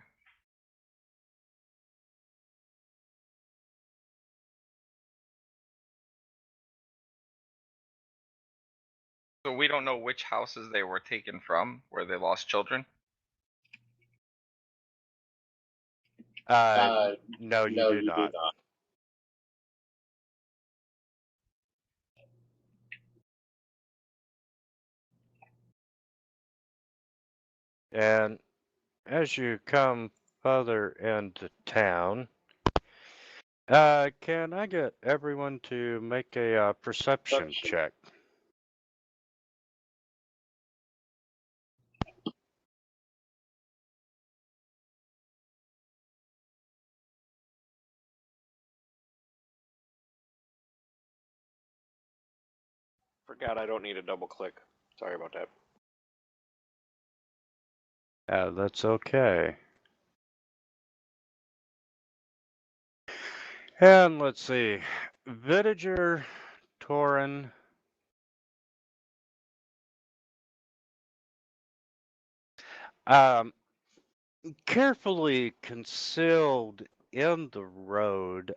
So we don't know which houses they were taken from, where they lost children? No, you do not. And as you come further into town, can I get everyone to make a perception check? Forgot I don't need a double click. Sorry about that. That's okay. And let's see, Villager, Torin, carefully concealed in the road,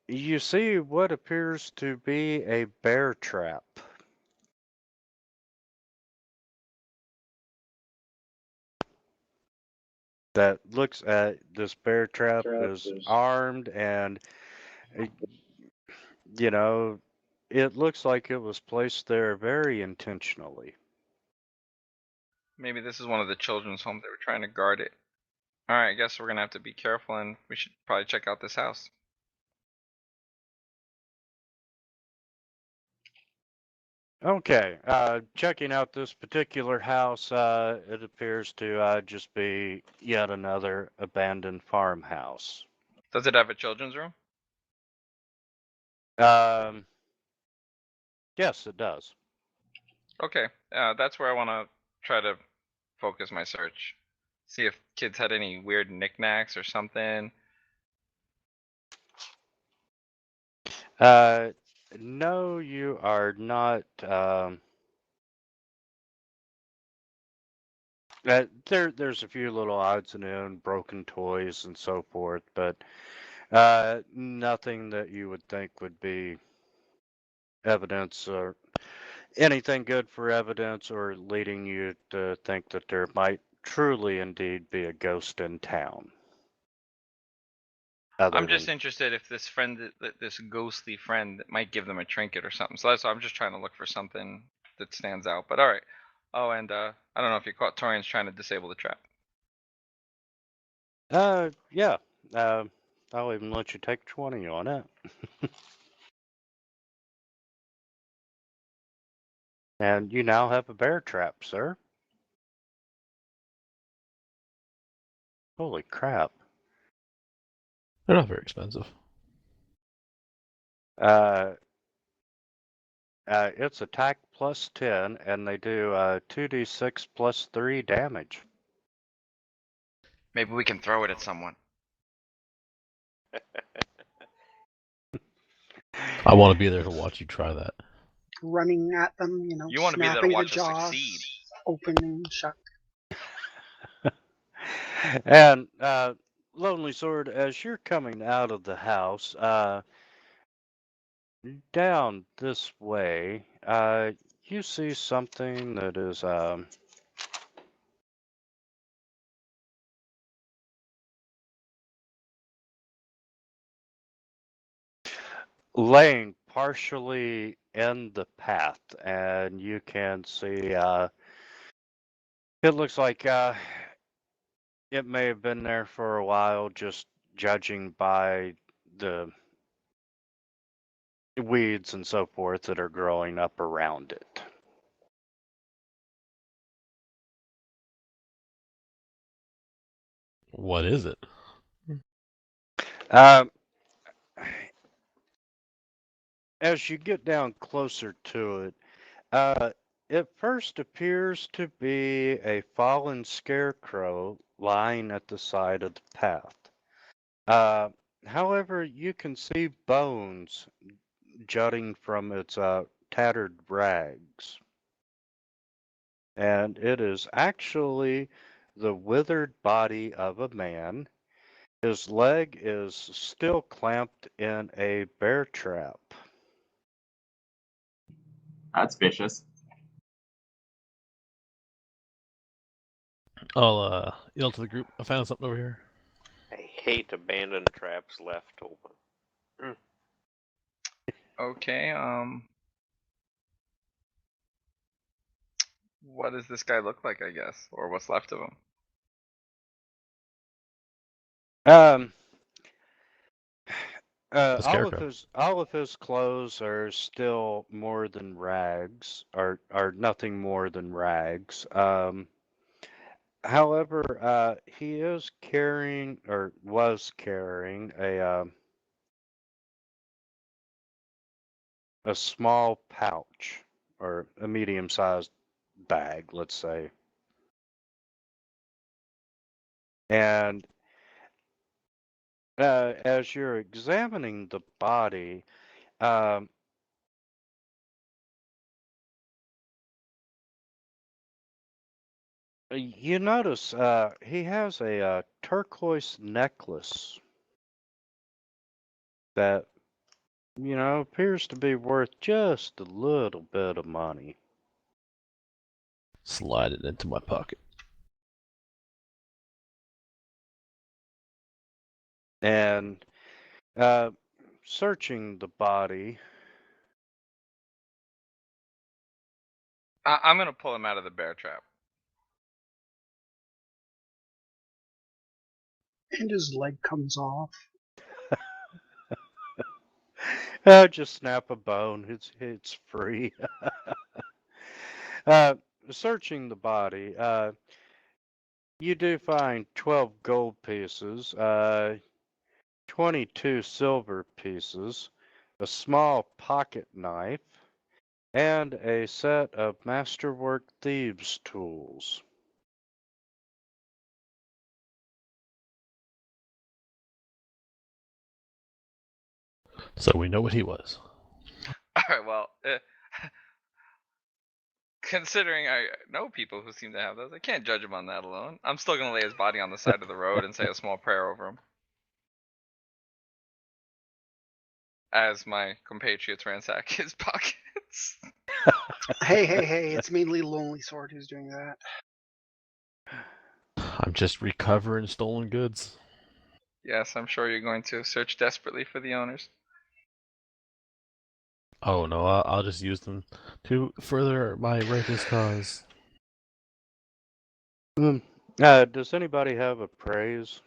you see what appears to be a bear trap. That looks at this bear trap is armed and, uh, you know, it looks like it was placed there very intentionally. Maybe this is one of the children's homes. They were trying to guard it. Alright, I guess we're gonna have to be careful, and we should probably check out this house. Okay, checking out this particular house, it appears to just be yet another abandoned farmhouse. Does it have a children's room? Um, yes, it does. Okay, that's where I want to try to focus my search. See if kids had any weird knickknacks or something. No, you are not. There's a few little odds and ends, broken toys and so forth, but nothing that you would think would be evidence or anything good for evidence or leading you to think that there might truly indeed be a ghost in town. I'm just interested if this friend, this ghostly friend, might give them a trinket or something. So that's why I'm just trying to look for something that stands out. But all right. Oh, and I don't know if you caught Torian's trying to disable the trap. Yeah. I'll even let you take 20 on it. And you now have a bear trap, sir. Holy crap. They're not very expensive. It's attack plus 10, and they do 2d6 plus 3 damage. Maybe we can throw it at someone. I want to be there to watch you try that. Running at them, You want to be there to snapping the watch us jaws succeed. open and shut. And Lonely Sword, as you're coming out of the house, down this way, you see something that is laying partially in the path, and you can see it looks like it may have been there for a while, just judging by the weeds and so forth that are growing up around it. What is it? As you get down closer to it, it first appears to be a fallen scarecrow lying at the side of the path. However, you can see bones jutting from its tattered rags. And it is actually the withered body of a man. His leg is still clamped in a bear trap. That's vicious. I'll yell to the group. I found something over here. I hate abandoned traps left open. Okay, what does this guy look like, I guess? Or what's left of him? Um, The scarecrow. all of his clothes are still more than rags, are nothing more than rags. However, he is carrying, or was carrying, a small pouch, or a medium-sized bag, let's say. And as you're examining the body, you notice he has a turquoise necklace that, appears to be worth just a little bit of money. Slide it into my pocket. And searching the body, I'm gonna pull him out of the bear trap. And his leg comes off. just snap a bone. It's free. Searching the body, you do find 12 gold pieces, 22 silver pieces, a small pocket knife, and a set of masterwork thieves' tools. So we know what he was. Alright, well, considering I know people who seem to have those, I can't judge him on that alone. I'm still gonna lay his body on the side of the road and say a small prayer over him. As my compatriots ransack his pockets. Hey, it's mainly Lonely Sword who's doing that. I'm just recovering stolen goods. Yes, I'm sure you're going to search desperately for the owners. Oh no, I'll just use them to further my righteous cause. Does anybody have a praise?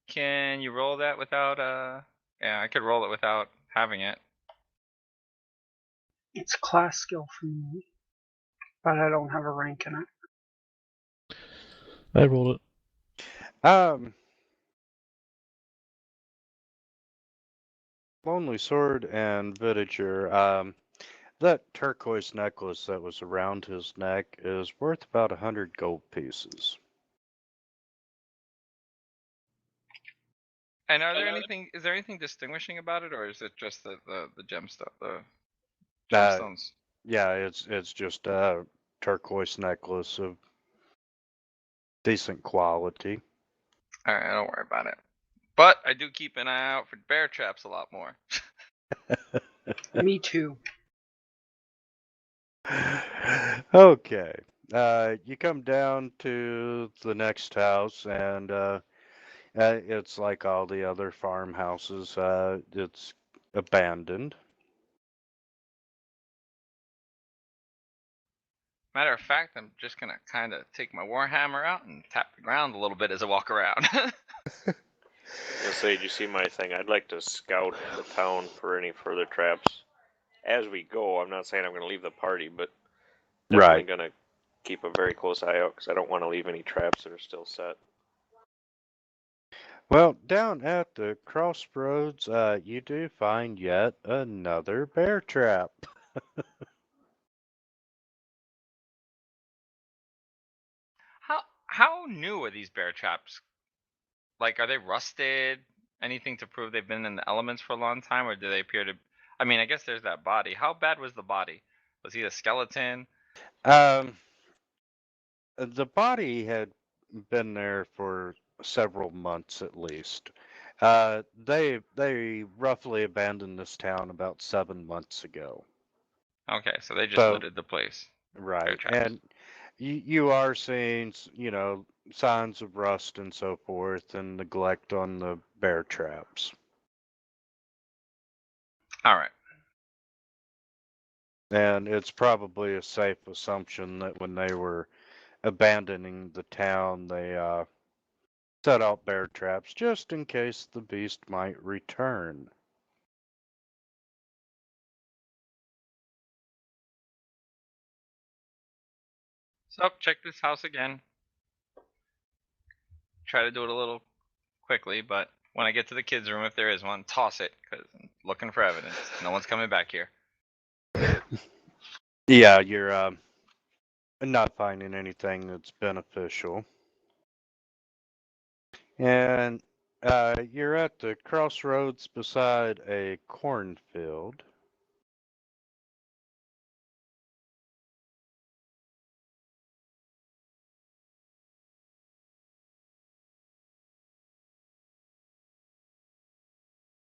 Can you roll that without yeah, I could roll it without having it. It's a class skill for me. but I don't have a rank in it. I rolled it. Lonely Sword and Villager, that turquoise necklace that was around his neck is worth about 100 gold pieces. And are there anything? Is there anything distinguishing about it, or is it just the gem stuff, the gemstones? Yeah, it's just a turquoise necklace of decent quality. All right, don't worry about it. But I do keep an eye out for bear traps a lot more. Me too. Okay. You come down to the next house, and it's like all the other farmhouses. It's abandoned. Matter of fact, I'm just gonna kind of take my warhammer out and tap the ground a little bit as I walk around. Let's say, did you see my thing? I'd like to scout the town for any further traps as we go. I'm not saying I'm going to leave the party, but definitely Right. going to keep a very close eye out because I don't want to leave any traps that are still set. Well, down at the crossroads, you do find yet another bear trap. How new are these bear traps? Like, are they rusted? Anything to prove they've been in the elements for a long time, or do they appear to? I mean, I guess there's that body. How bad was the body? Was he a skeleton? The body had been there for several months at least. They roughly abandoned this town about 7 months ago. Okay, so they just So looted the place. Bear right, traps. and you are seeing signs of rust and so forth, and neglect on the bear traps. All right. And it's probably a safe assumption that when they were abandoning the town, they set out bear traps just in case the beast might return. So check this house again. Try to do it a little quickly, but when I get to the kids' room, if there is one, toss it because I'm looking for evidence. No one's coming back here. Yeah, you're not finding anything that's beneficial. And you're at the crossroads beside a cornfield.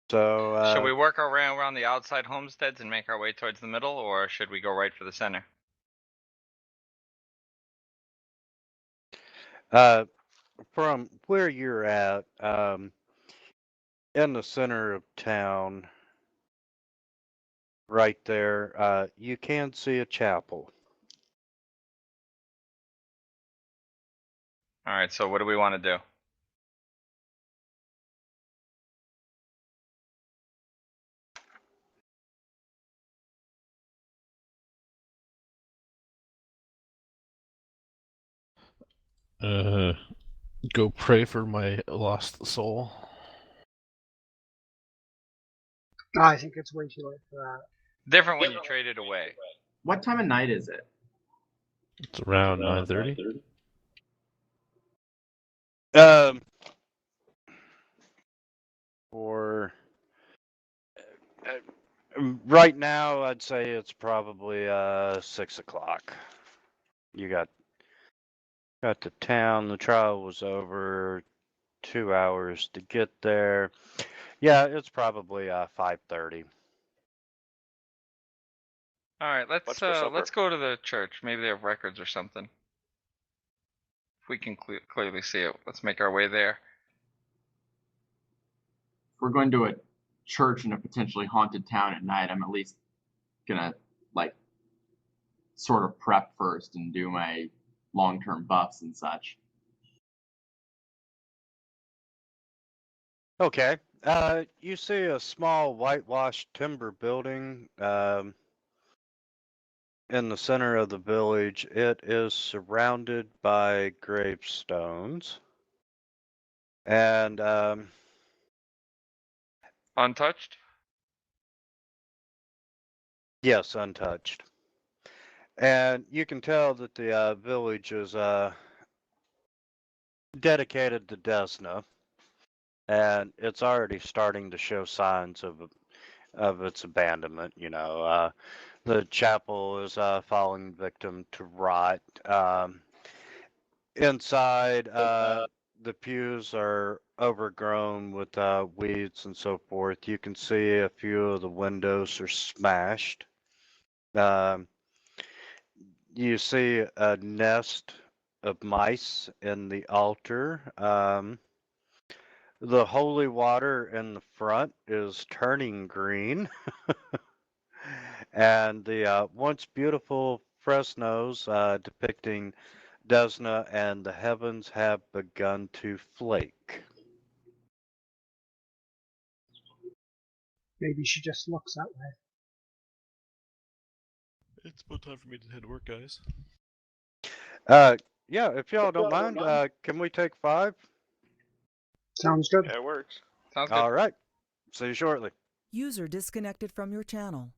So Should we work our way around the outside homesteads and make our way towards the middle, or should we go right for the center? from where you're at, in the center of town, right there, you can see a chapel. All right, so what do we want to do? Go pray for my lost soul. I think it's way too late for that. Different when you trade it away. What time of night is it? It's around 9:30. For right now, I'd say it's probably 6 o'clock. You got to town. The trial was over 2 hours to get there. Yeah, it's probably 5:30. All right, What's for supper? let's go to the church. Maybe they have records or something. If we can clearly see it, let's make our way there. If we're going to a church in a potentially haunted town at night, I'm at least gonna sort of prep first and do my long-term buffs and such. Okay. You see a small whitewashed timber building. in the center of the village. It is surrounded by gravestones. And Untouched? yes, untouched. And you can tell that the village is dedicated to Desna, and it's already starting to show signs of its abandonment. The chapel is falling victim to rot. Inside, the pews are overgrown with weeds and so forth. You can see a few of the windows are smashed. Um, you see a nest of mice in the altar. The holy water in the front is turning green. And the once beautiful frescoes depicting Desna and the heavens have begun to flake. Maybe she just looks that way. It's about time for me to head to work, guys. Yeah, if y'all don't mind, can we take 5? Sounds good. Yeah, it works. Sounds good. All right. See you shortly. User disconnected from your channel.